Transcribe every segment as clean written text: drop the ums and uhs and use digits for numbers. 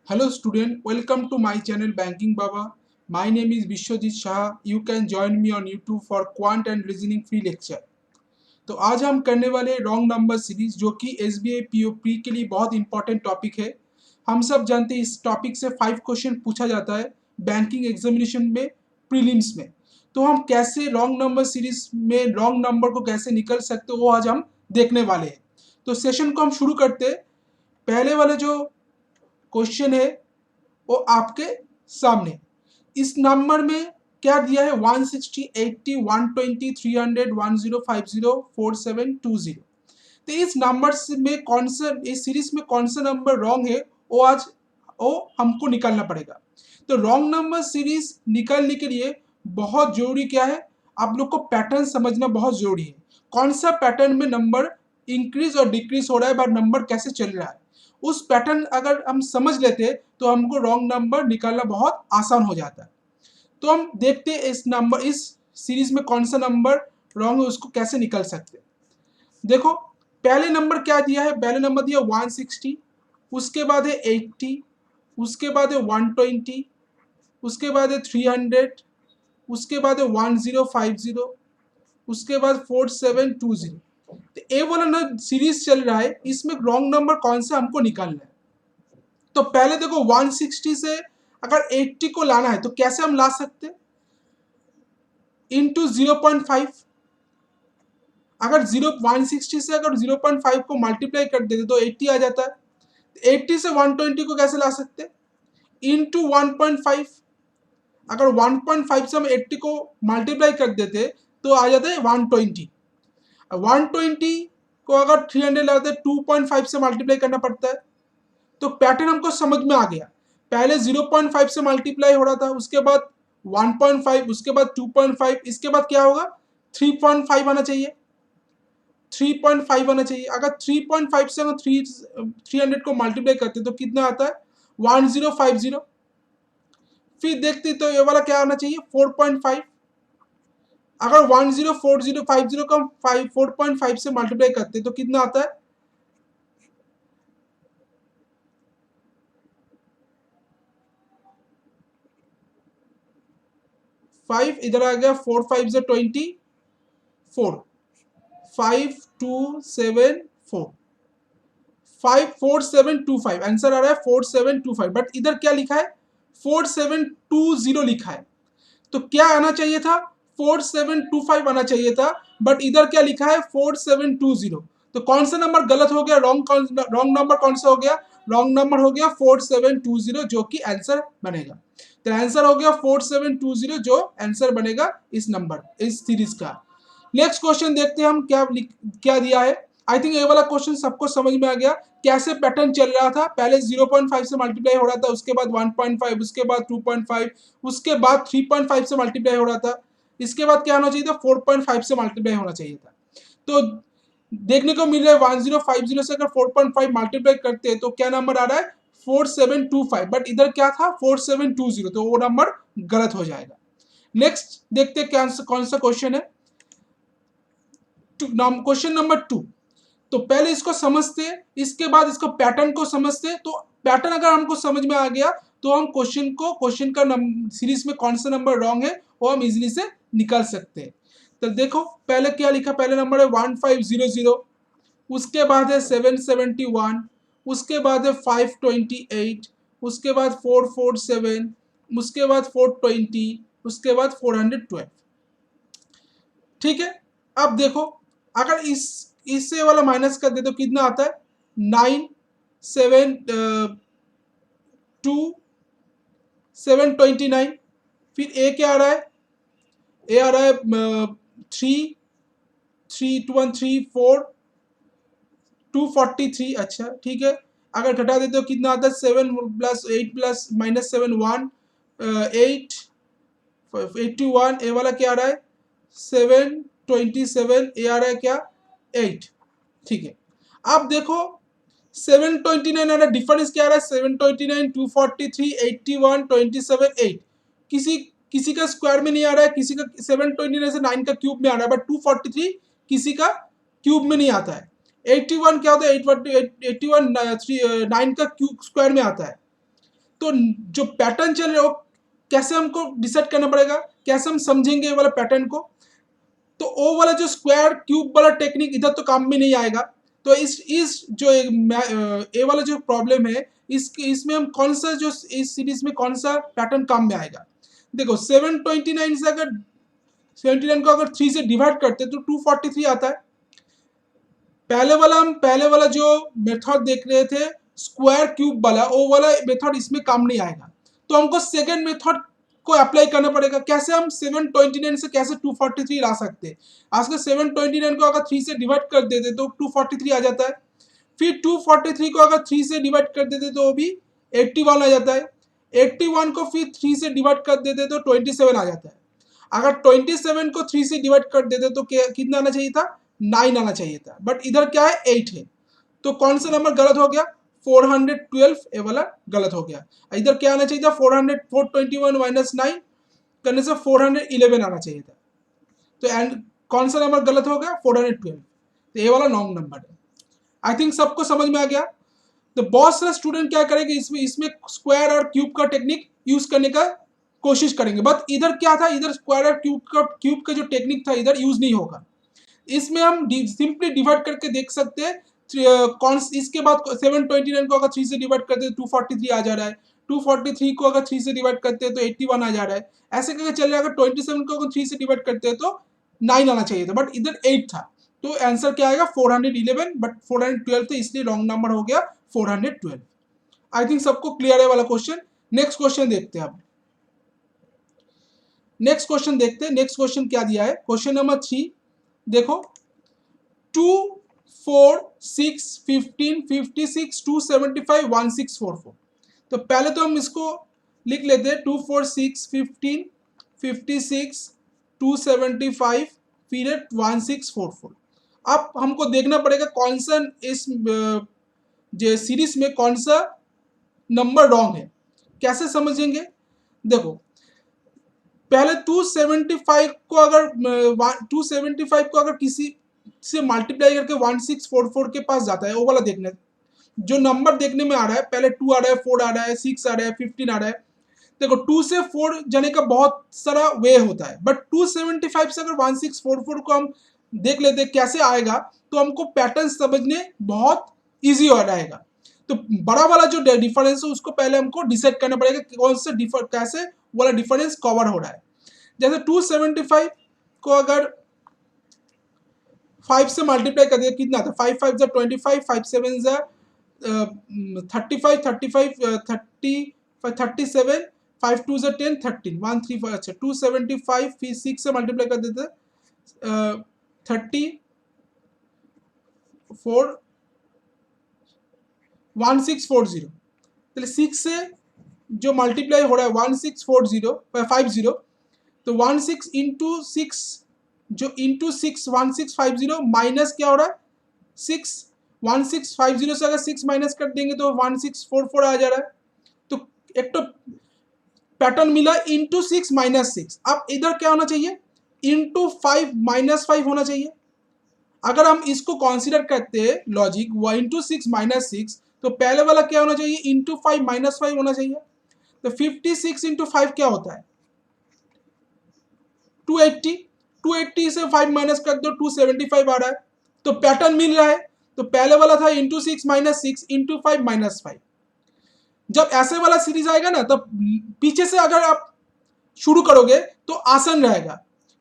Hello student, welcome to my channel Banking Baba. My name is Vishwajit Shah. You can join me on YouTube for Quant and Reasoning free lecture. तो आज हम करने वाले wrong number series जो कि SBI POP के लिए बहुत इंपॉर्टेंट टॉपिक है। हम सब जानते हैं इस टॉपिक से 5 क्वेश्चन पूछा जाता है बैंकिंग एग्जामिनेशन में, प्रीलिम्स में। तो हम कैसे रॉन्ग नंबर सीरीज में रॉन्ग नंबर को कैसे निकल सकते हो वो आज हम देखने वाले हैं। तो सेशन को हम शुरू करते हैं। पहले वाला जो क्वेश्चन है वो आपके सामने। इस नंबर में क्या दिया है 160, 80, 120, 300, 1050, 4720। तो इस नंबर में कौन सा, इस सीरीज में कौन सा नंबर रॉन्ग है वो हमको निकालना पड़ेगा। तो रॉन्ग नंबर सीरीज निकालने के लिए बहुत जरूरी क्या है, आप लोग को पैटर्न समझना बहुत जरूरी है। कौन सा पैटर्न में नंबर इंक्रीज और डिक्रीज हो रहा है, नंबर कैसे चल रहा है, उस पैटर्न अगर हम समझ लेते तो हमको रॉन्ग नंबर निकालना बहुत आसान हो जाता है। तो हम देखते हैं इस सीरीज में कौन सा नंबर रॉन्ग है, उसको कैसे निकल सकते हैं। देखो पहले नंबर क्या दिया है, पहले नंबर दिया 160, उसके बाद है 80, उसके बाद है 120, उसके बाद है 300, उसके बाद है 1050, उसके बाद 4720। तो ये वाला ना सीरीज चल रहा है, इसमें रॉन्ग नंबर कौन सा हमको निकालना है। तो पहले देखो 160 से अगर 80 को लाना है तो कैसे हम ला सकते, इंटू 0.5। अगर 160 से अगर 0.5 को मल्टीप्लाई कर देते तो 80 आ जाता है। 80 से 120 को कैसे ला सकते, इंटू 1.5। अगर 1.5 से हम 80 को मल्टीप्लाई कर देते तो आ जाता है 120। 120 को अगर 300 लाते 2.5 से मल्टीप्लाई करना पड़ता है। तो पैटर्न हमको समझ में आ गया। पहले 0.5 से मल्टीप्लाई हो रहा था, उसके बाद 1.5, उसके बाद 2.5, इसके बाद क्या होगा 3.5 आना चाहिए, 3.5 आना चाहिए। अगर 3.5 से हम 300 को मल्टीप्लाई करते तो कितना आता है 1050। फिर देखते तो ये वाला क्या आना चाहिए 4.5। अगर 104050 को हम 4.5 से मल्टीप्लाई करते तो कितना आता है 5, इधर आ गया 4 5 से 24, 5274, 54725। आंसर आ रहा है 4725, बट इधर क्या लिखा है 4720 लिखा है। तो क्या आना चाहिए था 4725 आना चाहिए था, बट इधर क्या लिखा है 4720। तो कौन सा नंबर गलत हो गया, रॉन्ग नंबर कौन सा हो गया, रॉन्ग नंबर हो गया 4720, जो कि आंसर बनेगा। तो आंसर हो गया 4720, जो आंसर बनेगा इस नंबर, इस सीरीज का। नेक्स्ट क्वेश्चन देखते हैं हम क्या दिया है। आई थिंक ये वाला क्वेश्चन सबको समझ में आ गया कैसे पैटर्न चल रहा था। पहले 0.5 से मल्टीप्लाई हो रहा था, उसके बाद 1.5, उसके बाद 2.5, उसके बाद 3.5 से मल्टीप्लाई हो रहा था, इसके बाद क्या होना चाहिए था 4.5 से मल्टीप्लाई होना चाहिए था। तो देखने को मिल रहा है 1050 से अगर 4.5 मल्टीप्लाई करते हैं तो क्या नंबर आ रहा है 4725, बट इधर क्या था 4720, तो वो नंबर गलत हो जाएगा। नेक्स्ट देखते हैं कौन सा क्वेश्चन है। Question number 2। तो पहले इसको समझते, इसके बाद इसको पैटर्न को समझते। तो पैटर्न अगर हमको समझ में आ गया तो हम क्वेश्चन का सीरीज में कौन सा नंबर रॉन्ग है वो हम इजीली से निकाल सकते हैं। तो देखो पहले क्या लिखा, पहले नंबर है 1500, उसके बाद है 771, उसके बाद है 528, उसके बाद 447, उसके बाद 420, उसके बाद 412। ठीक है। अब देखो अगर इससे वाला माइनस कर दे तो कितना आता है 729। फिर ए क्या आ रहा है, ए आ रहा है 243, अच्छा ठीक है। अगर घटा देते तो कितना आता है 7 + 8 + -7 1, 8 81। ए वाला क्या आ रहा है 727, ए आ रहा है क्या 8। ठीक है। अब देखो 729 आ रहा है, डिफरेंस क्या आ रहा है 729, 243, 81, 27, 8। किसी किसी का स्क्वायर में नहीं आ रहा है, किसी का 729 से 9 का क्यूब में आ रहा है, बट 243 किसी का क्यूब में नहीं आता है। 81 क्या होता है 81 9 का क्यूब स्क्वायर में आता है। तो जो पैटर्न चल रहा है वो कैसे हमको डिसाइड करना पड़ेगा, कैसे हम समझेंगे ये वाला पैटर्न को। तो ओ वाला जो स्क्वायर क्यूब वाला टेक्निक इधर तो काम में नहीं आएगा। तो इस जो ए वाला जो प्रॉब्लम है इसमें हम कौन सा जो इस सीरीज में कौन सा पैटर्न काम में आएगा। देखो 729 से अगर 79 को अगर 3 से डिवाइड करते तो 243 आता है। पहले वाला जो मेथड देख रहे थे स्क्वायर क्यूब वाला, वो वाला मेथड इसमें काम नहीं आएगा। तो हमको सेकेंड मेथड को अप्लाई करना पड़ेगा। कैसे हम 729 से कैसे 243 ला सकते हैं। आज के 729 को अगर 3 से डिवाइड कर देते तो 243 आ जाता है। फिर 243 को अगर 3 से डिवाइड कर देते तो वो भी 81 आ जाता है। 81 को फिर 3 से डिवाइड कर देते तो 27 आ जाता है। अगर 27 को 3 से डिवाइड कर देते तो कितना आना चाहिए था, 9 आना चाहिए था। बट इधर क्या है, 8 है। तो कौन सा नंबर गलत हो गया, 412, ये वाला गलत हो गया। इधर क्या आना चाहिए था, 421 माइनस 9 करने से 411 आना चाहिए था। तो एंड कौन सा नंबर गलत हो गया, 412। तो ये वाला रॉन्ग नंबर है। आई थिंक सबको समझ में आ गया। तो बहुत सारे स्टूडेंट क्या करेंगे, इसमें स्क्वायर और क्यूब का टेक्निक यूज करने का कोशिश करेंगे। बट इधर क्या था, इधर स्क्वायर और क्यूब का जो टेक्निक था इधर यूज नहीं होगा। इसमें हम सिंपली डिवाइड करके देख सकते हैं। इसके बाद 729 को अगर 3 से डिवाइड करते हैं 243 आ जा रहा है। 243 को अगर 3 से डिवाइड करते हैं तो 81 आ जा रहा है। ऐसे करके चल रहा है। अगर 27 को अगर 3 से डिवाइड करते हैं तो 9 आना चाहिए था, बट इधर 8 था। तो आंसर क्या आएगा, 411, बट 412 थे, इसलिए रॉन्ग नंबर हो गया 412। आई थिंक सबको क्लियर है वाला क्वेश्चन। नेक्स्ट क्वेश्चन देखते हैं अब। नेक्स्ट क्वेश्चन क्या दिया है, क्वेश्चन नंबर 3 देखो। 2, 4, 6, 15, 56, 275, 1644। तो पहले तो हम इसको लिख लेते हैं। 2, 4, 6, 15, 56, 275 फिर 1644। अब हमको देखना पड़ेगा कौन सा इस जो सीरीज में कौन सा नंबर रॉन्ग है। कैसे समझेंगे, देखो पहले 275 को अगर किसी से मल्टीप्लाई करके 1644 के पास जाता है, वो वाला देखना है। जो नंबर देखने में आ रहा है, पहले 2 आ रहा है, 4 आ रहा है, 6 आ रहा है, 15 आ रहा है। देखो 2 से 4 जाने का बहुत सारा वे होता है, बट 275 से अगर 1644 को हम देख लेते हैं कैसे आएगा, तो हमको पैटर्न समझने बहुत ईजी हो जाएगा। तो बड़ा वाला जो डिफरेंस है उसको पहले हमको डिसाइड करना पड़ेगा कौन सा कैसे वाला डिफरेंस कवर हो रहा है। जैसे 275 को अगर 5 से मल्टीप्लाई कर दिया कितना था, 5 5 जा 25, 5 7 जा 35, 35 30 37, 5 2 जा 10 13 1 3 4। अच्छा 275 फिर 6 से मल्टीप्लाई कर देते 34 1640। चलिए 6 से जो मल्टीप्लाई हो रहा है 1640 तो 16 इंटू 6 जो इंटू 6 1650 माइनस क्या हो रहा है 6 1650 से अगर 6 माइनस कर देंगे तो 1644 आ जा रहा है। तो एक तो पैटर्न मिला इंटू 6 माइनस 6। अब इधर क्या होना चाहिए, इंटू 5 माइनस 5 होना चाहिए। अगर हम इसको कंसीडर करते हैं लॉजिक इंटू 6 माइनस 6, तो पहले वाला क्या होना चाहिए, इंटू 5 माइनस 5 होना चाहिए। तो 56 इंटू 5 क्या होता है 280। 280 से 5 माइनस कर दो 275 आ रहा है। तो पैटर्न मिल रहा है। तो पहले वाला था इंटू 6 माइनस 6 इंटू 5 माइनस 5। जब ऐसे वाला सीरीज आएगा ना, तब पीछे से अगर आप शुरू करोगे तो आसान रहेगा,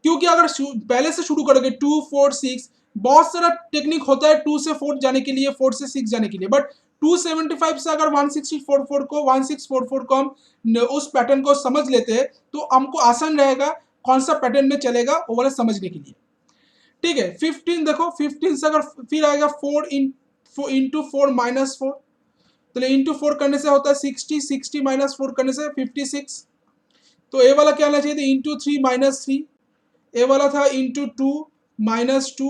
क्योंकि अगर पहले से शुरू करोगे 2 4 6, बहुत सारा टेक्निक होता है 2 से 4 जाने के लिए, 4 से 6 जाने के लिए। बट 275 से अगर 1644 को हम उस पैटर्न को समझ लेते हैं तो हमको आसान रहेगा कौन सा पैटर्न में चलेगा वो वाला समझने के लिए। ठीक है 15 देखो 15 से अगर फिर आएगा 4 इंटू 4 माइनस 4, तो इंटू 4 करने से होता है 60, 60 माइनस 4 करने से 56। तो ए वाला क्या आना चाहिए था इंटू 3 माइनस 3, ए वाला था इंटू 2 माइनस 2,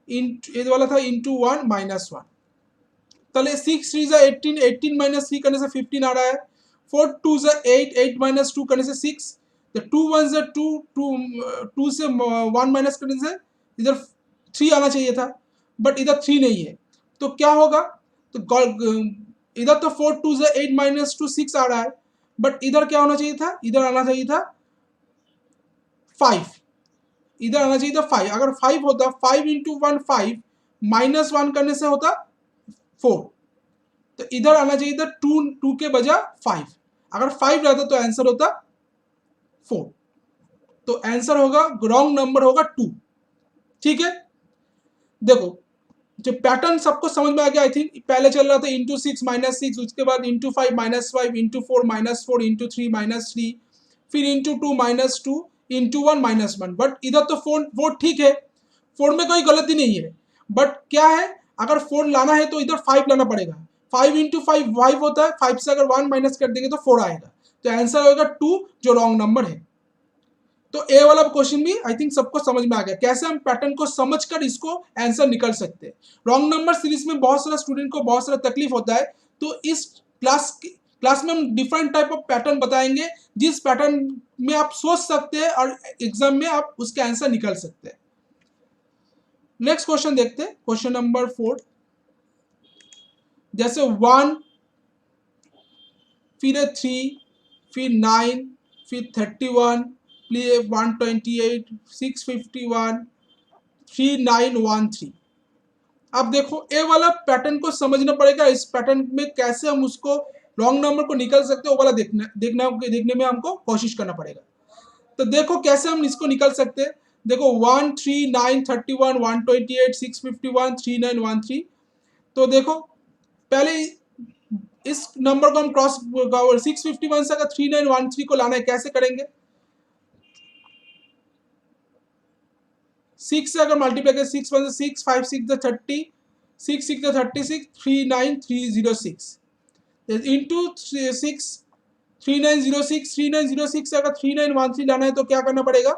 ए वाला था इंटू 1 माइनस 1। तले 6 3 जा 18, 18 माइनस 3 करने से 15 आ रहा है। 4 2 जा 8, 8 माइनस 2 करने से 6। तो 2 1 जा 2, 2 से 1 माइनस करने से इधर 3 आना चाहिए था, बट इधर 3 नहीं है। तो क्या होगा, तो इधर तो 4 2 जा 8 माइनस 2 6 आ रहा है, बट इधर क्या होना चाहिए था, इधर आना चाहिए था 5, इधर आना चाहिए था 5। अगर 5 होता 5 इंटू 1 5, -1 करने से होता 4, तो इधर आना चाहिए था 2 के बजाय 5। अगर 5 रहता तो आंसर होता 4, तो आंसर होगा, रॉन्ग नंबर होगा 2। ठीक है, देखो जो पैटर्न सबको समझ में आ गया। आई थिंक पहले चल रहा था इंटू 6 -6, उसके बाद इंटू 5 -5, इंटू 4 -4, इंटू 3 -3, फिर इंटू 2 -2, इंटू 1 -1। बट इधर तो 4 ठीक है, 4 में कोई गलती नहीं है। बट क्या है, अगर 4 लाना है तो इधर 5 लाना पड़ेगा। 5 इंटू 5 5 होता है, 5 से अगर 1 माइनस कर देंगे तो 4 आएगा, तो आंसर होगा 2, जो रॉन्ग नंबर है। तो ए वाला क्वेश्चन भी आई थिंक सबको समझ में आ गया, कैसे हम पैटर्न को समझकर इसको आंसर निकल सकते हैं। रॉन्ग नंबर सीरीज में बहुत सारा स्टूडेंट को बहुत सारा तकलीफ होता है, तो इस क्लास में हम डिफरेंट टाइप ऑफ पैटर्न बताएंगे, जिस पैटर्न में आप सोच सकते हैं और एग्जाम में आप उसके आंसर निकल सकते हैं। नेक्स्ट क्वेश्चन देखते हैं, क्वेश्चन नंबर 4। जैसे 1, फिर 3, फिर 9, फिर 31, फिर 128, 651, 3913। अब देखो ए वाला पैटर्न को समझना पड़ेगा, इस पैटर्न में कैसे हम उसको रॉन्ग नंबर को निकल सकते हैं वो वाला देखने में हमको कोशिश करना पड़ेगा। तो देखो कैसे हम इसको निकल सकते हैं। देखो 1, 3, 9, 31, 128, 651, 3913। तो देखो पहले इस नंबर को हम क्रॉस 651 से अगर 3913 को लाना है, कैसे करेंगे। 6 से अगर मल्टीप्लाई करें, 6 1 6, 5 6 30, 6 6 36, 39306 इंटू 6, 3906। 3906 से अगर 3913 लाना है तो क्या करना पड़ेगा,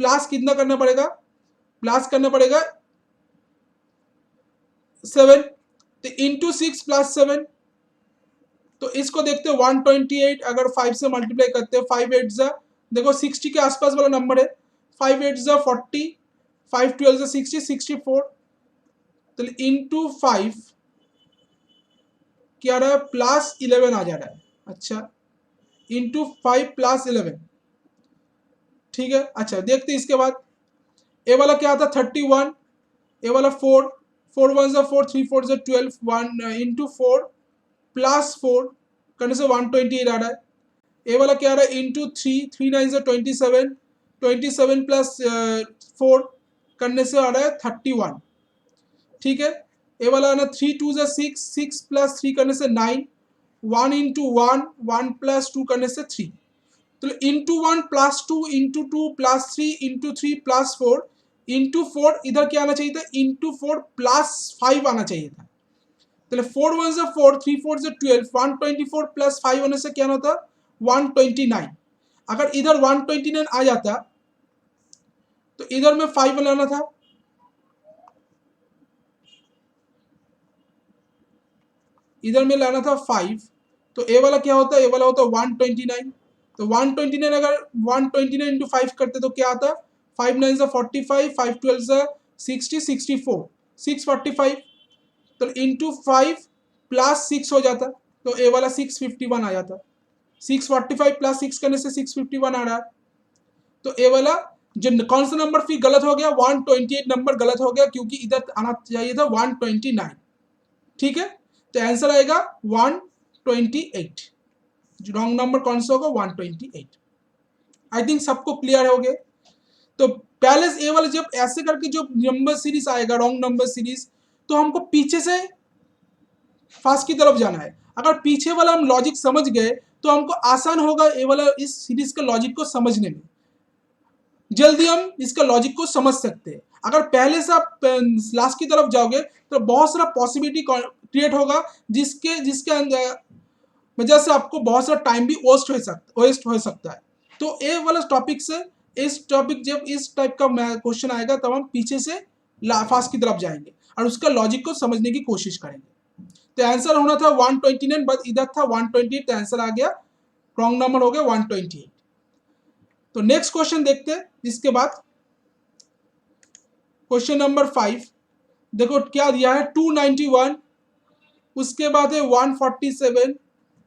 प्लस कितना करना पड़ेगा, प्लस करना पड़ेगा 7, तो इंटू 6 प्लस 7। तो इसको देखते हैं 128 अगर 5 से मल्टीप्लाई करते हैं, 5 8 जा, देखो 60 के आसपास वाला नंबर है, 5 8 जा 40, 5 12 जा 60, 64। तो इंटू 5 क्या आ रहा है, प्लस 11 आ जा रहा है। अच्छा, इंटू 5 प्लस 11, ठीक है। अच्छा देखते इसके बाद ए वाला क्या आता, 31, ए वाला 4, 4 1 जा 4, 3 4 जा 12, 1 इंटू 4 प्लस 4 करने से 128 आ रहा है। ए वाला क्या आ रहा है, इंटू 3, 3 9 जा 27, 27 प्लस 4 करने से आ रहा है 31, ठीक है। ए वाला ना 3 2 जा 6, 6 प्लस 3 करने से 9, 1 इंटू 1, 1 प्लस 2 करने से 3। तो into 1 plus 2 into 2 plus 3 into 3 plus 4 into 4, इधर क्या आना चाहिए था, इंटू 4 प्लस 5 आना चाहिए था। तो 4 1 से 4, 3 4 से 12, 124 प्लस 5 होने से क्या होता, 129। अगर इधर 129 आ जाता तो इधर में 5 बनाना था, इधर में लाना था 5। तो ए वाला क्या होता है, ए वाला होता 129। तो 129 अगर 129 इंटू 5 करते तो क्या आता, 5 9 से 45, 5 12 से 60, 64, 645। तो इंटू 5 प्लस 6 हो जाता, तो ए वाला 651 आ जाता। 645 प्लस 6 करने से 651 आ रहा है। तो ए वाला जो कौन सा नंबर फिर गलत हो गया, 128 नंबर गलत हो गया, क्योंकि इधर आना चाहिए था 129, ठीक है। तो आंसर आएगा 128, रॉन्ग नंबर कौन सा होगा, 128। आई थिंक सबको क्लियर हो गए। तो पहले ए वाले जब ऐसे करके जो नंबर सीरीज आएगा रॉन्ग नंबर सीरीज, तो हमको पीछे से फास्ट की तरफ जाना है। अगर पीछे वाला हम लॉजिक समझ गए तो हमको आसान होगा ए वाला इस सीरीज के लॉजिक को समझने में, जल्दी हम इसका लॉजिक को समझ सकते हैं। अगर पहले से आप लास्ट की तरफ जाओगे तो बहुत सारा पॉसिबिलिटी क्रिएट होगा, जिसके जिसके अंदर वजह से आपको बहुत सारा टाइम भी वेस्ट हो सकता है। तो ए वाला टॉपिक से इस टॉपिक जब इस टाइप का क्वेश्चन आएगा तब हम पीछे से फास्ट की तरफ जाएंगे और उसका लॉजिक को समझने की कोशिश करेंगे। तो आंसर होना था 129, बट इधर था 128, तो आंसर आ गया, रॉन्ग नंबर हो गया 128। तो नेक्स्ट क्वेश्चन देखते हैं इसके बाद, क्वेश्चन नंबर 5। देखो क्या दिया है, 291, उसके बाद है 147,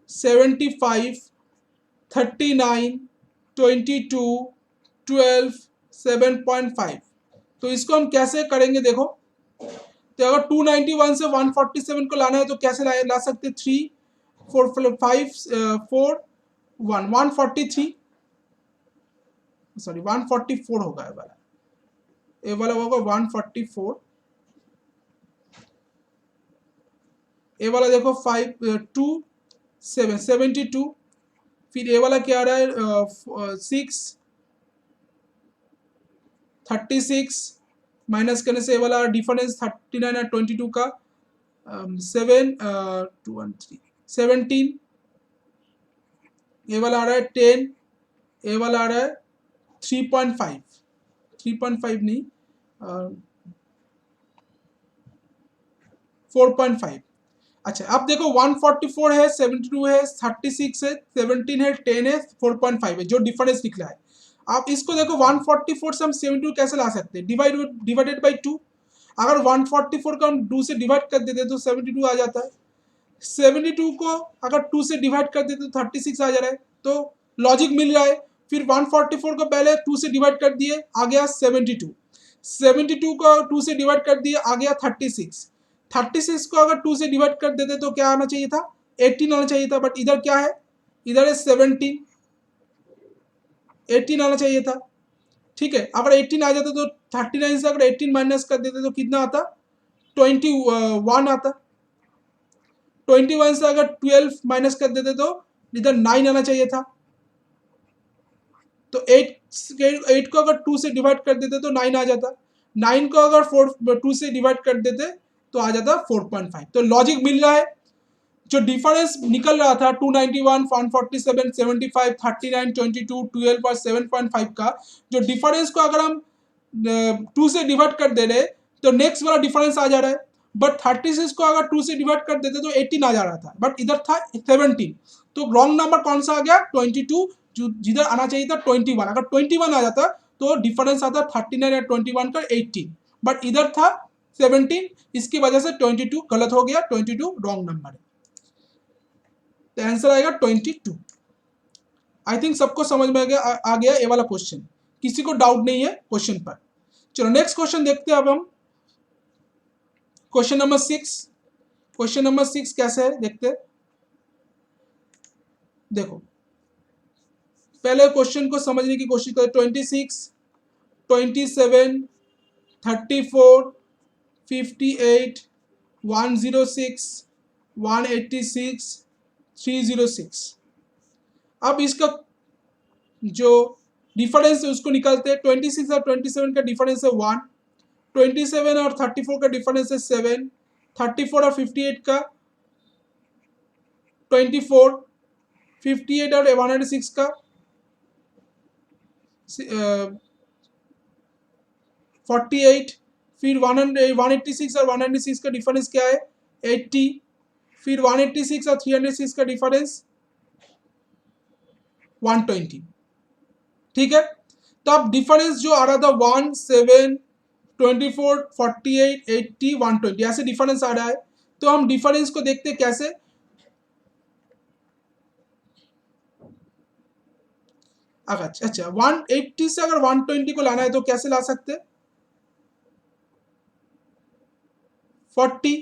75, 39, 22, 12, 7.5। तो इसको हम कैसे करेंगे देखो। तो अगर 291 से 147 को लाना है तो कैसे ला सकते, 3 4 5 4 1 143, सॉरी 144 होगा ये वाला होगा 144। ये वाला देखो 5 2 7 72। फिर ये वाला क्या आ रहा है 6 36, माइनस करने से ये वाला डिफरेंस 39 और 22 का 7 2 1 3 17। ये वाला आ रहा है 10। ये वाला आ रहा है 3.5 3.5 नहीं 4.5। अच्छा अब देखो 144 है, 72 है, 36 है, 17 है, 10 है, 4.5 है, जो डिफरेंस निकला है। आप इसको देखो 144 से हम 72 कैसे ला सकते हैं, डिवाइडेड बाई 2। अगर 144 को हम 2 से डिवाइड कर देते तो 72 आ जाता है। 72 को अगर 2 से डिवाइड कर देते तो 36 आ जा रहा है। तो लॉजिक मिल रहा है। फिर 144 को पहले 2 से डिवाइड कर दिए, आ गया 72। 72 को 2 से डिवाइड कर दिए, आ गया 36। 36 को अगर 2 से डिवाइड कर देते तो क्या आना चाहिए था, 18 आना चाहिए था। बट इधर क्या है, इधर है 17, 18 आना चाहिए था। ठीक है, अगर 18 आ जाता तो 39 से अगर 18 माइनस कर देते तो कितना आता, 21 आता। 21 से अगर 12 माइनस कर देते तो इधर 9 आना चाहिए था। तो 8 को अगर 2 से डिवाइड कर देते तो 9 आ जाता। 9 को अगर 2 से डिवाइड कर देते तो आ जाता 4.5। तो लॉजिक मिल रहा है। जो डिफरेंस निकल रहा था 291, 147, 75, 39, 22, 12 और 7.5 का, जो डिफरेंस को अगर हम 2 से डिवाइड कर दे रहे तो नेक्स्ट वाला डिफरेंस आ जा रहा है। बट 36 को अगर 2 से डिवाइड कर देते तो 18 आ जा रहा था, बट इधर था 17। तो रॉन्ग नंबर कौन सा आ गया, 22। जिधर आना चाहिए था 21। अगर 21 आ जाता तो डिफरेंस आता 39 या 21 का 18, बट इधर था 17। इसकी वजह से 22 गलत हो गया, 22 रॉन्ग नंबर है। तो आंसर आएगा 22। आई थिंक सबको समझ में आ गया ये वाला क्वेश्चन, किसी को डाउट नहीं है क्वेश्चन पर। चलो नेक्स्ट क्वेश्चन देखते हैं अब हम। Question number 6। क्वेश्चन नंबर 6 कैसे है देखते हैं। देखो पहले क्वेश्चन को समझने की कोशिश करें। 26, 27, 34, 58, 106, 186, 306। अब इसका जो डिफरेंस है उसको निकालते हैं। 26 और 27 का डिफरेंस है 1, 27 और 34 का डिफरेंस है 7, 34 और 58 का 24, 58 और 106 का 48। फिर 186 और 196 का डिफरेंस क्या है, 80। फिर 186 और 306 का डिफरेंस 120। ठीक है, तो अब डिफरेंस जो आ रहा था 1, 7, 24, 48, 80, 120 ऐसे डिफरेंस आ रहा है। तो हम डिफरेंस को देखते कैसे। अच्छा 180 से अगर 120 को लाना है तो कैसे ला सकते, 40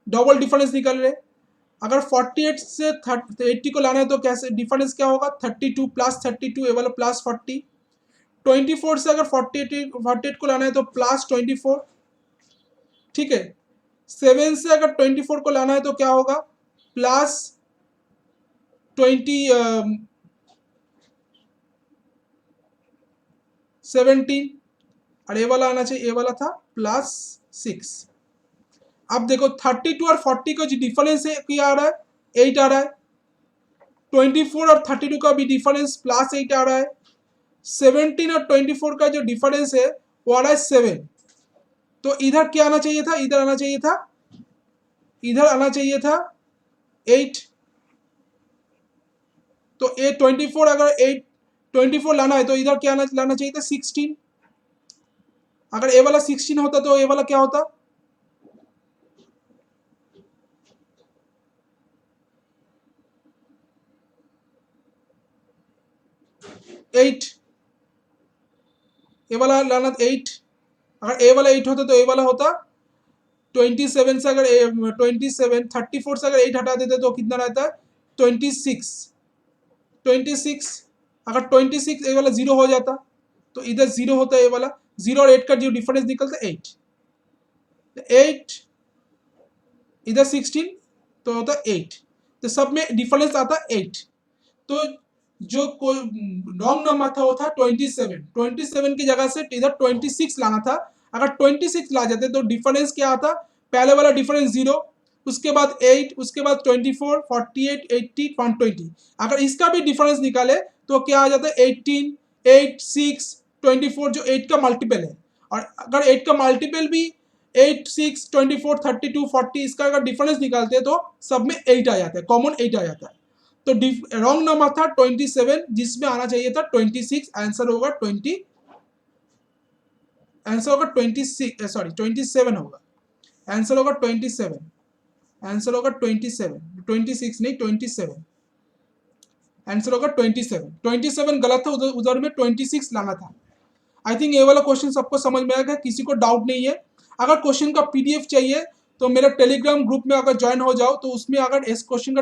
डबल डिफरेंस निकल रहे। अगर 48 से 80 को लाना है तो कैसे डिफरेंस क्या होगा, 32 प्लस 32 ए वाला प्लस 40। 24 से अगर 48 को लाना है तो प्लस 24। ठीक है, 7 से अगर 24 को लाना है तो क्या होगा, प्लस 17। और ये वाला आना चाहिए, ये वाला था प्लस 6। अब देखो 32 और 40 का जो डिफरेंस है क्या आ रहा है, 8 आ रहा है। 24 और 32 का भी डिफरेंस प्लस 8 आ रहा है। 17 और 24 का जो डिफरेंस है वो आ रहा है 7। तो इधर क्या आना चाहिए था, इधर आना चाहिए था, इधर आना चाहिए था 8। तो 24 अगर 24 लाना है तो इधर क्या लाना चाहिए था, 16। अगर ए वाला 16 होता तो ए वाला क्या होता, 8, ए वाला लाना 8, अगर ए वाला 8 होता तो ए वाला होता 27 से, अगर 27 34 से अगर 8 हटा देते तो कितना रहता है 26, अगर 26 ए वाला 0 हो जाता तो इधर 0 होता है ए वाला, 0 और 8 का जो डिफरेंस निकलता 8 इधर 16 तो होता 8, तो सब में डिफरेंस आता 8। तो जो कोई रॉन्ग नंबर था वो था 27 की जगह से इधर 26 लाना था। अगर 26 ला जाते तो डिफरेंस क्या आता, पहले वाला डिफरेंस 0, उसके बाद 8, उसके बाद 24, 48, 80, 120। अगर इसका भी डिफरेंस निकाले तो क्या आ जाता है 18, 8, 6, 24 जो 8 का मल्टीपल है। और अगर 8 का मल्टीपल भी 8, 6, 24, 32, 40 इसका अगर डिफरेंस निकालते हैं तो सब में 8 आ जाता है, कॉमन 8 आ जाता है। तो रॉन्ग नंबर था 27 जिसमें आना चाहिए था 26, आंसर होगा 27 होगा, आंसर होगा 27, आंसर होगा 27, 26 नहीं 27, आंसर होगा 27 गलत था, उधर में 26 लाना था। आई थिंक ये वाला क्वेश्चन सबको समझ में आएगा, किसी को डाउट नहीं है। अगर क्वेश्चन का पीडीएफ चाहिए तो मेरा टेलीग्राम ग्रुप में अगर ज्वाइन हो जाओ तो उसमें अगर इस क्वेश्चन का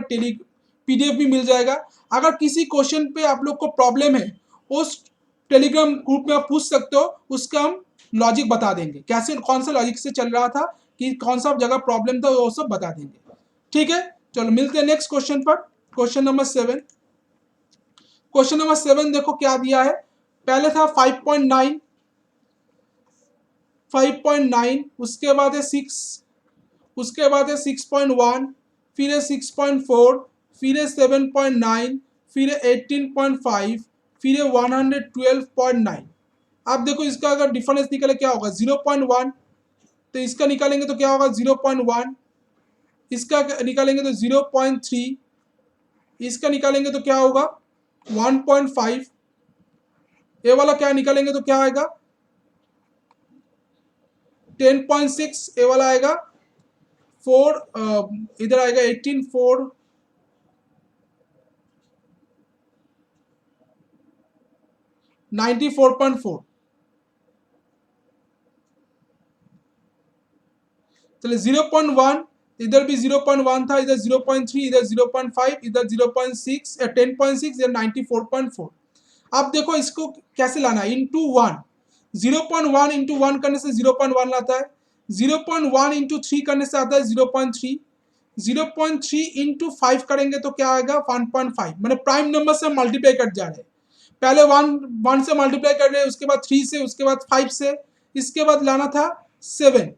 पीडीएफ भी मिल जाएगा। अगर किसी क्वेश्चन पे आप लोग को प्रॉब्लम है उस टेलीग्राम ग्रुप में आप पूछ सकते हो, उसका हम लॉजिक बता देंगे, कैसे कौन सा लॉजिक से चल रहा था, कि कौन सा जगह प्रॉब्लम था, वो सब बता देंगे। ठीक है, चलो मिलते हैं नेक्स्ट क्वेश्चन पर। क्वेश्चन नंबर 7, क्वेश्चन नंबर 7 देखो क्या दिया है। पहले था 5.9, 5.9, उसके बाद है 6, उसके बाद है 6.1, फिर है 6.4, फिर है 7.9, फिर है 18.5, फिर है 112.9। आप देखो इसका अगर डिफरेंस निकले क्या होगा 0.1, तो इसका निकालेंगे तो क्या होगा 0.1, इसका निकालेंगे तो 0.3, इसका निकालेंगे तो क्या होगा 1.5, ये वाला क्या निकालेंगे तो क्या आएगा 10.6, ये वाला आएगा 4, इधर आएगा 18.4, 94.4। चलिए 0.1, इधर भी 0.1 था, इधर 0.3, इधर 0.5, इधर 0.6, 10.6, इधर 94.4। अब देखो इसको कैसे लाना है, इंटू 1, 0.1 इंटू 1 करने से 0.1 लाता है, 0.1 इंटू 3 करने से आता है 0.3, 0.3 इंटू 5 करेंगे तो क्या आएगा 1.5। मैंने प्राइम नंबर से मल्टीप्लाई कर जा रहे हैं, पहले 1 से मल्टीप्लाई कर रहे हैं, उसके बाद 3 से, उसके बाद 5 से, इसके बाद लाना था 7,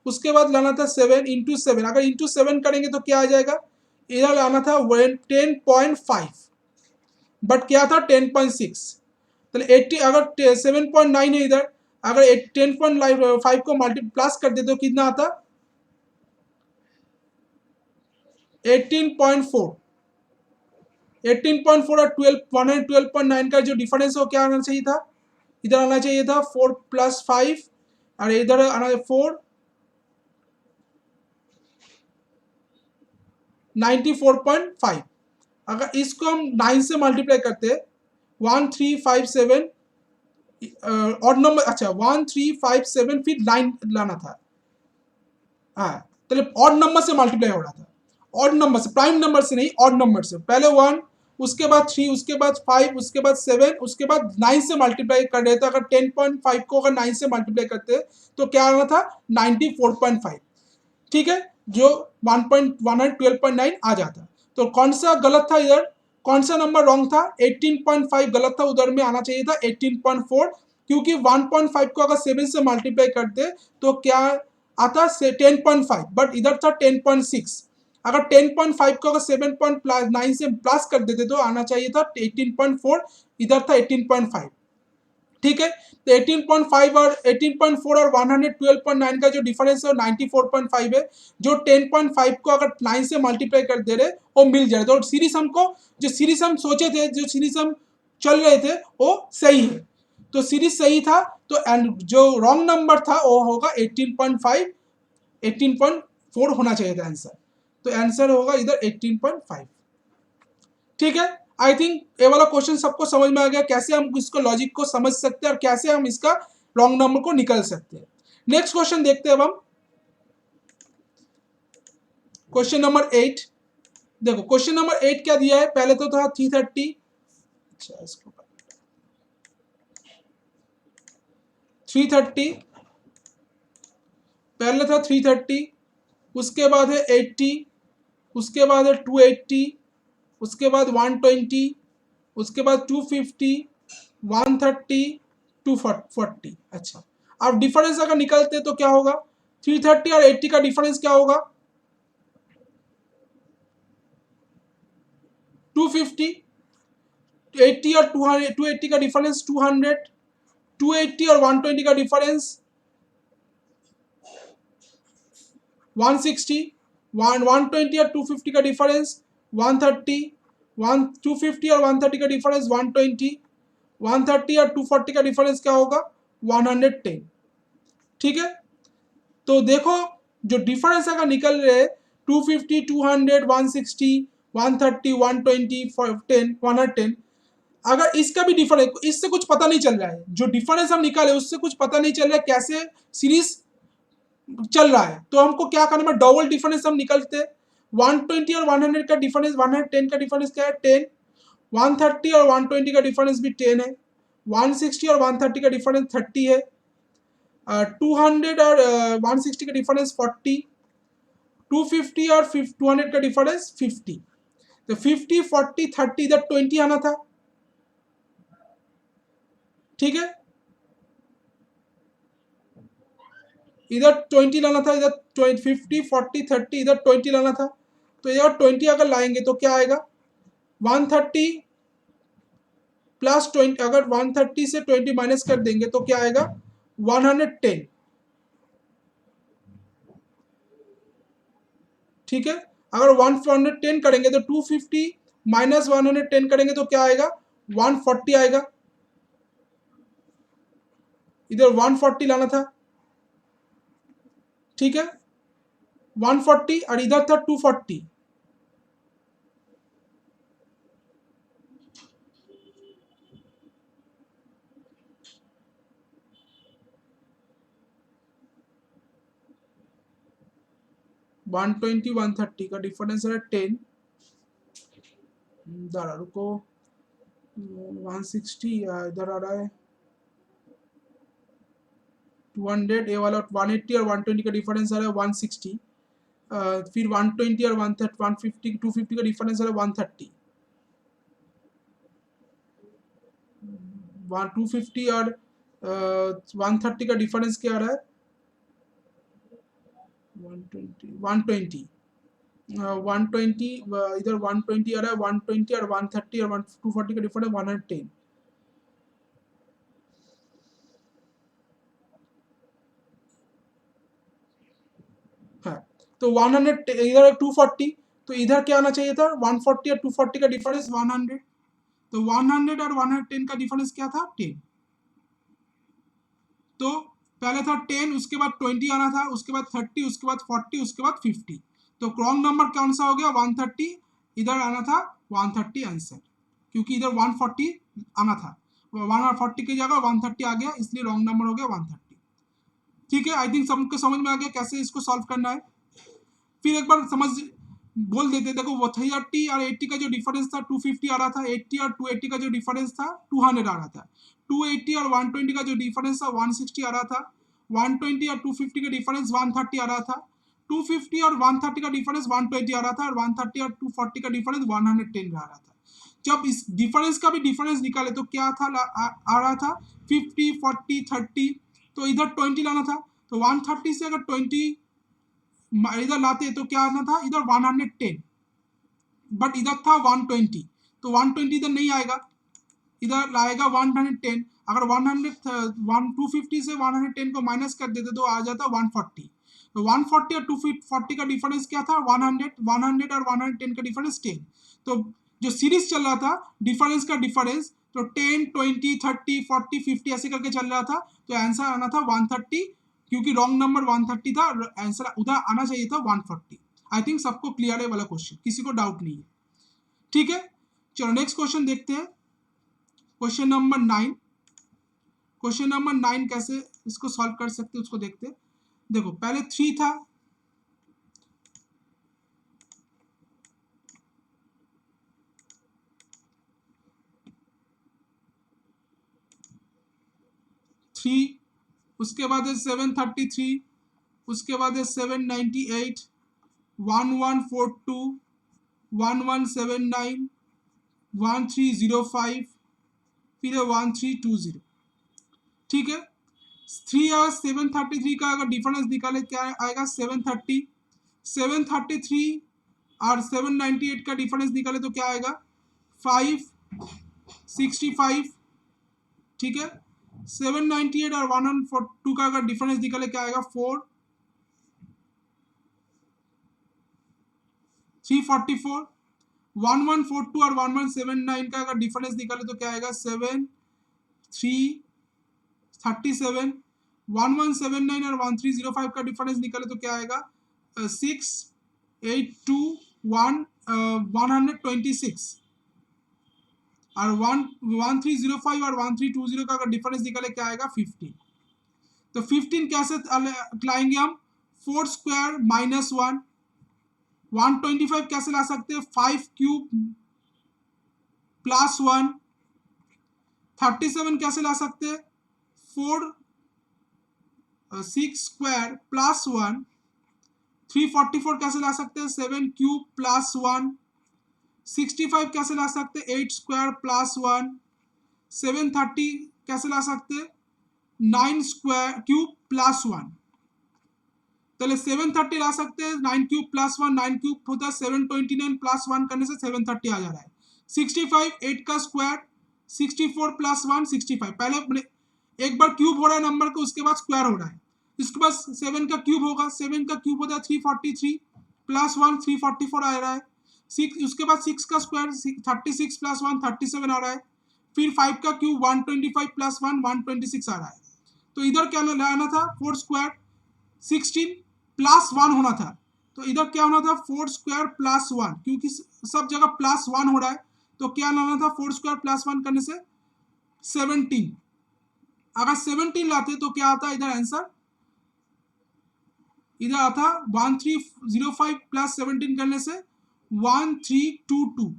उसके बाद लाना था 7 इंटू 7। अगर इंटू 7 करेंगे तो क्या आ जाएगा, इधर लाना था 10.5, बट क्या था 10.6। तो 80, अगर 7.9 है इधर, अगर 10.5 को मल्टीप्लस कर दे तो कितना आता 18.4, 18.4 और 112.9 का जो डिफरेंस हो क्या आना चाहिए था, इधर आना चाहिए था 4 + 5 और इधर आना 4, 94.5। अगर इसको हम 9 से मल्टीप्लाई करते 1357, ऑड नंबर, अच्छा 1357 फिर 9 लाना था, हाँ तो ऑड नंबर से मल्टीप्लाई हो रहा था, ऑड नंबर से, प्राइम नंबर से नहीं, ऑड नंबर से। पहले 1, उसके बाद 3, उसके बाद 5, उसके बाद 7, उसके बाद 9 से मल्टीप्लाई कर रहे थे। अगर 10.5 को अगर 9 से मल्टीप्लाई करते तो क्या आना था 94.5। ठीक है, जो 112.9 आ जाता। तो कौन सा गलत था इधर, कौन सा नंबर रॉन्ग था, 18.5 गलत था, उधर में आना चाहिए था 18.4, क्योंकि 1.5 को अगर 7 से मल्टीप्लाई करते तो क्या आता 10.5, बट इधर था 10.6। अगर 10.5 को अगर 7.9 से प्लस कर देते तो आना चाहिए था 18.4, इधर था 18.5। ठीक है, तो 18.5 और 18.4 और 112.9 का जो डिफरेंस है वो 94.5 है, जो 10.5 को अगर 9 से मल्टीप्लाई कर दे रहे वो मिल जाए। तो सीरीज हमको, जो सीरीज हम सोचे थे, जो सीरीज हम चल रहे थे वो सही है, तो सीरीज सही था। तो एंड जो रॉन्ग नंबर था वो होगा 18.5, 18.4 होना चाहिए था आंसर, तो आंसर होगा इधर 18.5। ठीक है, आई थिंक ये वाला क्वेश्चन सबको समझ में आ गया, कैसे हम इसको लॉजिक को समझ सकते हैं और कैसे हम इसका रॉन्ग नंबर को निकाल सकते हैं। नेक्स्ट क्वेश्चन देखते हैं अब हम, क्वेश्चन नंबर 8। देखो क्वेश्चन नंबर 8 क्या दिया है, पहले तो था 330, अच्छा इसको 330, पहले था 330, उसके बाद है 80, उसके बाद है 280, उसके बाद 120, उसके बाद 250, 130, 240। अच्छा, अब डिफरेंस अगर निकलते तो क्या होगा, 330 और 80 का डिफरेंस क्या होगा, 250, 80 और 200, 280 का डिफरेंस 200, 280 और 120 का डिफरेंस 160, 120 और 250 का डिफरेंस 130, 250 और 130 का डिफरेंस 120, 130 और 240 का डिफरेंस क्या होगा, 110। ठीक है, तो देखो जो डिफरेंस अगर निकल रहे 250, 200, 160, 130, 120, 10, 110, अगर इसका भी डिफरेंस, इससे कुछ पता नहीं चल रहा है, जो डिफरेंस हम निकाले उससे कुछ पता नहीं चल रहा है कैसे सीरीज चल रहा है, तो हमको क्या करना है, डबल डिफरेंस हम निकलते हैं। 120 और 100 का डिफरेंस, 110 का डिफरेंस क्या है, 10, 130 और 120 का डिफरेंस भी 10 है, 160 और 130 का डिफरेंस 30 है, 200 और 160 का डिफरेंस 40, 250 और 200 का डिफरेंस 50। तो 50, 40, 30, इधर 20 आना था। ठीक है, इधर 20 लाना था, इधर 50, 40, 30, इधर 20 लाना था। तो इधर 20 अगर लाएंगे तो क्या आएगा, 130 प्लस 20, अगर 130 से 20 माइनस कर देंगे तो क्या आएगा, 110। ठीक है, अगर 110 करेंगे तो 250 माइनस 110 करेंगे तो क्या आएगा, 140 आएगा, इधर 140 लाना था। ठीक है, 140 और इधर था 240, वन 130 का डिफरेंस है 10, इधर रुको 160, इधर आ रहा है 200, ये वाला 180 और 120 का डिफरेंस आ रहा है 160, फिर 120 और 130, 150, 250 का डिफरेंस आ रहा है 130, 250 और 130 का डिफरेंस क्या आ रहा है, 120, 120, 120, इधर 120 आ रहा है, 120 और 130 और 240 का डिफरेंस 110। हाँ, तो 100, इधर 240, तो इधर क्या आना चाहिए था, 140 और 240 का डिफरेंस 100, तो 100 और 110 का डिफरेंस क्या था, 10। तो पहले था 10, उसके बाद 20 आना था, उसके बाद 30, उसके बाद 40, उसके बाद 50। तो रॉन्ग नंबर कौन सा हो गया, 130, इधर आना था 130 आंसर, क्योंकि इधर 140 आना था, 140 की जगह 130 आ गया, इसलिए रॉन्ग नंबर हो गया 130। ठीक है, आई थिंक सबको समझ में आ गया कैसे इसको सॉल्व करना है। फिर एक बार समझ बोल देते, देखो वो 330 और 80 का जो डिफरेंस था 250 आ रहा था, 80 और 280 का जो डिफरेंस था 200 आ रहा था, 280 और 120 का जो डिफरेंस था 160 आ रहा था, 120 और 250 का डिफरेंस 130 आ रहा था, 250 और 130 का डिफरेंस 120 आ रहा था, और 130 और 240 का डिफरेंस 110 आ रहा था। जब इस डिफरेंस का भी डिफरेंस निकाले तो क्या था, आ रहा था 50, 40, 30, तो इधर 20 लाना था, तो 130 से अगर 20 इधर लाते तो क्या आना था, इधर 110, बट इधर था 120, तो 120 इधर नहीं आएगा, इधर लाएगा 110। अगर 250 से 110 को माइनस कर देते तो आ जाता 140, तो 140 और 240 का डिफरेंस क्या था, 100, 100 और 110 का डिफरेंस 10। तो जो सीरीज चल रहा था डिफरेंस का डिफरेंस, तो 10, 20, 30, 40, 50 ऐसे करके चल रहा था, तो आंसर आना था 130, क्योंकि रॉन्ग नंबर 130 था, आंसर उधर आना चाहिए था 140। आई थिंक सबको क्लियर है वाला क्वेश्चन, किसी को डाउट नहीं है। ठीक है, चलो नेक्स्ट क्वेश्चन देखते हैं, क्वेश्चन नंबर 9। क्वेश्चन नंबर 9 कैसे इसको सॉल्व कर सकते हैं उसको देखते हैं। देखो पहले 3 था, उसके बाद है 733, उसके बाद है 798, 1142, 1179, 1305, फिर है 1320। ठीक है, 3 और 733 का अगर डिफरेंस निकाले क्या आएगा, 730। 733 और 798 का डिफरेंस निकाले तो क्या आएगा, 565। ठीक है, 798 और 142 का अगर डिफरेंस निकाले क्या आएगा, 344। 1142 और 1179 का अगर डिफरेंस निकाले तो क्या आएगा, 7,337। 1179 और 1305 का डिफरेंस निकाले तो क्या आएगा, 6,821,126। और 1305 और 1320 का अगर डिफरेंस निकाले क्या आएगा, 15। तो 15 कैसे लाएंगे हम, 4 स्क्वायर माइनस 1। 125 कैसे ला सकते हैं, 5 क्यूब प्लस 1। 37 कैसे ला सकते हैं, 6 स्क्वायर प्लस 1। 344 कैसे ला सकते हैं, 7 क्यूब प्लस 1। 65 कैसे ला सकते हैं, 8 स्क्वायर प्लस 1। 730 कैसे ला सकते हैं, 9 स्क्वायर क्यूब प्लस 1। चलिए 730 ला सकते हैं, 9 क्यूब प्लस 1, 9 क्यूब होता है 729 प्लस 1 करने से 730 आ जा रहा है। 65 8 का स्क्वायर, 64 प्लस 1 65। पहले एक बार क्यूब हो रहा है नंबर का, उसके बाद स्क्वायर हो रहा है। इसके बाद 7 का क्यूब होगा, 7 का क्यूब होता है 343 प्लस 1 344 आ रहा है। 6 उसके बाद 6 का स्क्वायर 36 प्लस 1 37 आ रहा है। फिर 5 का क्यूब 125 प्लस 1 126 आ रहा है। तो इधर क्या लाना था, 4 स्क्वायर 16 प्लस 1 होना था। तो इधर क्या होना था, 4 स्क्वायर प्लस 1, क्योंकि सब जगह प्लस 1 हो रहा है। तो क्या लाना था, 4 स्क्वायर प्लस 1 करने से 17। अगर 17 लाते तो क्या आता है इधर आंसर, इधर आता 1305 प्लस 17 करने से 1322।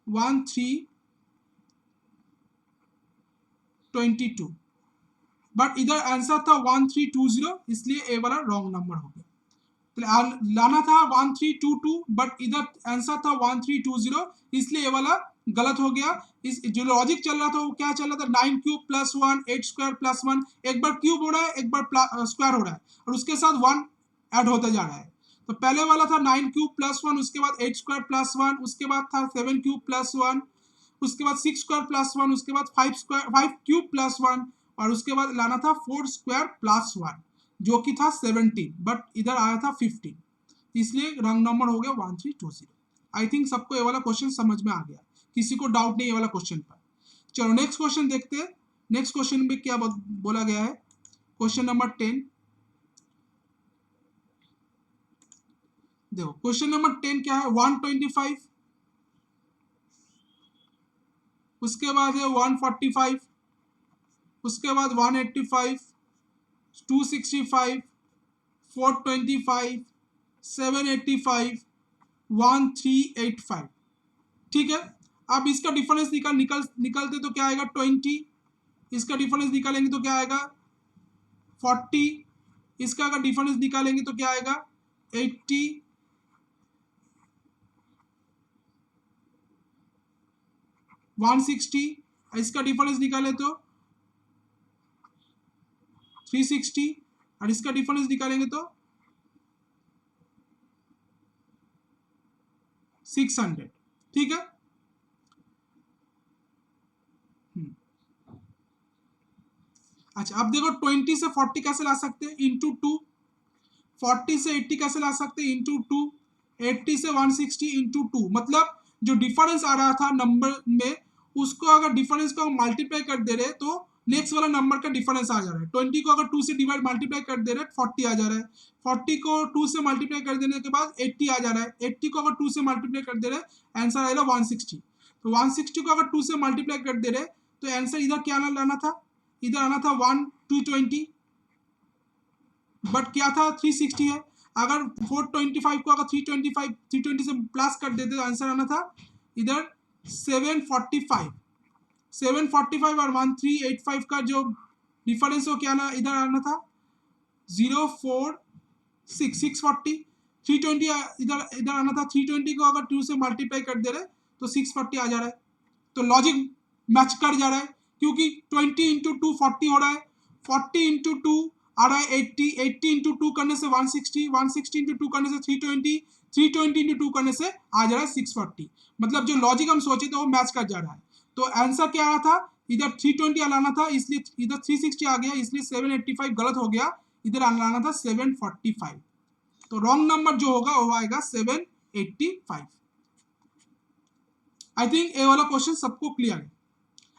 1322, बट इधर आंसर था 1320, इसलिए ए वाला रॉन्ग नंबर हो गया। लाना था 1322, बट इधर आंसर था 1320, इसलिए ये वाला गलत हो गया। इस जो लॉजिक चल रहा था वो क्या चल रहा था, 9 क्यूब प्लस 1 8 स्क्वायर प्लस 1। एक बार क्यूब हो रहा है, एक बार स्क्वायर हो रहा है, और उसके साथ 1 ऐड होता जा रहा है। तो पहले वाला था 9 क्यूब प्लस 1, उसके बाद 8 स्क्वायर प्लस 1, उसके बाद था 7 क्यूब प्लस 1, उसके बाद 6 स्क्वायर प्लस 1, उसके बाद 5 क्यूब प्लस 1, और उसके बाद लाना था 4 स्क्वायर प्लस 1 जो कि था 17, बट इधर आया था 15, इसलिए रंग नंबर हो गया 1320। आई थिंक सबको ये वाला क्वेश्चन समझ में आ गया, किसी को डाउट नहीं ये वाला क्वेश्चन पर। चलो नेक्स्ट क्वेश्चन देखते हैं। नेक्स्ट क्वेश्चन में क्या बोला गया है, क्वेश्चन नंबर 10। देखो क्वेश्चन नंबर 10 क्या है, 125, उसके बाद है 145, उसके बाद 185, 265, 425, 785, 1385। ठीक है, अब इसका डिफरेंस निकलते तो क्या आएगा, 20। इसका डिफरेंस निकालेंगे तो क्या आएगा, 40। इसका अगर डिफरेंस निकालेंगे तो क्या आएगा, 80। 160। इसका डिफरेंस निकाले तो 360, और इसका डिफरेंस निकालेंगे तो 600। ठीक है, अच्छा अब देखो 20 से 40 कैसे ला सकते हैं, इंटू 2। 40 से 80 कैसे ला सकते हैं, इंटू 2। 80 से 160 इंटू 2। मतलब जो डिफरेंस आ रहा था नंबर में, उसको अगर डिफरेंस को मल्टीप्लाई कर दे रहे तो नेक्स्ट वाला नंबर का डिफरेंस आ जा रहा है। 20 को अगर 2 से डिवाइड मल्टीप्लाई कर दे रहे हैं 40 आ जा रहा है। 40 को 2 से मल्टीप्लाई कर देने के बाद 80 आ जा रहा है। 80 को अगर 2 से मल्टीप्लाई कर दे रहे हैं आंसर आएगा 160। तो 160 को अगर 2 से मल्टीप्लाई कर दे रहे तो आंसर इधर क्या लाना था, इधर आना था 220, बट क्या था 360 है। अगर 425 को अगर 320 से प्लस कर देते तो आंसर आना था इधर 745। 745 और 1385 का जो डिफरेंस हो क्या ना इधर आना था 046 640। 320 इधर इधर आना था 320 को अगर 2 से मल्टीप्लाई कर दे रहे तो 640 आ जा रहा है। तो लॉजिक मैच कर जा रहा है क्योंकि 20 इंटू 2 40 हो रहा है, 40 इंटू 2 आ रहा है 80, 80 इंटू 2 करने से 160, 160 इंटू 2 करने से 320, 320 इंटू 2 करने से आ जा रहा है 640। मतलब जो लॉजिक हम सोचे थे वो मैच कर जा रहा है। तो आंसर क्या आ रहा था, इधर 320 लाना था इसलिए इधर 360 आ गया, इसलिए 785 गलत हो गया, इधर लाना था 745। तो रॉन्ग नंबर जो होगा वो आएगा 785। आई थिंक ये वाला क्वेश्चन सबको क्लियर है।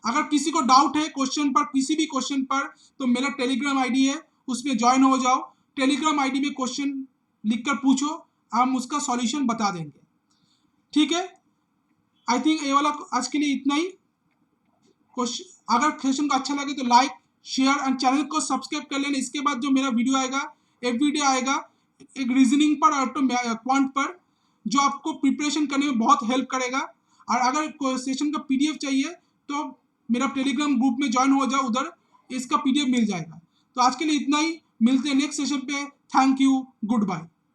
अगर किसी को डाउट है क्वेश्चन पर, किसी भी क्वेश्चन पर, तो मेरा टेलीग्राम आईडी है उसमें ज्वाइन हो जाओ। टेलीग्राम आईडी में क्वेश्चन लिखकर पूछो, हम उसका सॉल्यूशन बता देंगे। ठीक है, आई थिंक ये वाला आज के लिए इतना ही। अगर क्वेश्चन को अच्छा लगे तो लाइक शेयर एंड चैनल को सब्सक्राइब कर लेना। इसके बाद जो मेरा वीडियो आएगा, एक वीडियो आएगा एक रीजनिंग पर और क्वांट पर, जो आपको प्रिपरेशन करने में बहुत हेल्प करेगा। और अगर सेशन का पीडीएफ चाहिए तो मेरा टेलीग्राम ग्रुप में ज्वाइन हो जाओ, उधर इसका पीडीएफ मिल जाएगा। तो आज के लिए इतना ही, मिलते हैं नेक्स्ट सेशन पे। Thank you, good bye.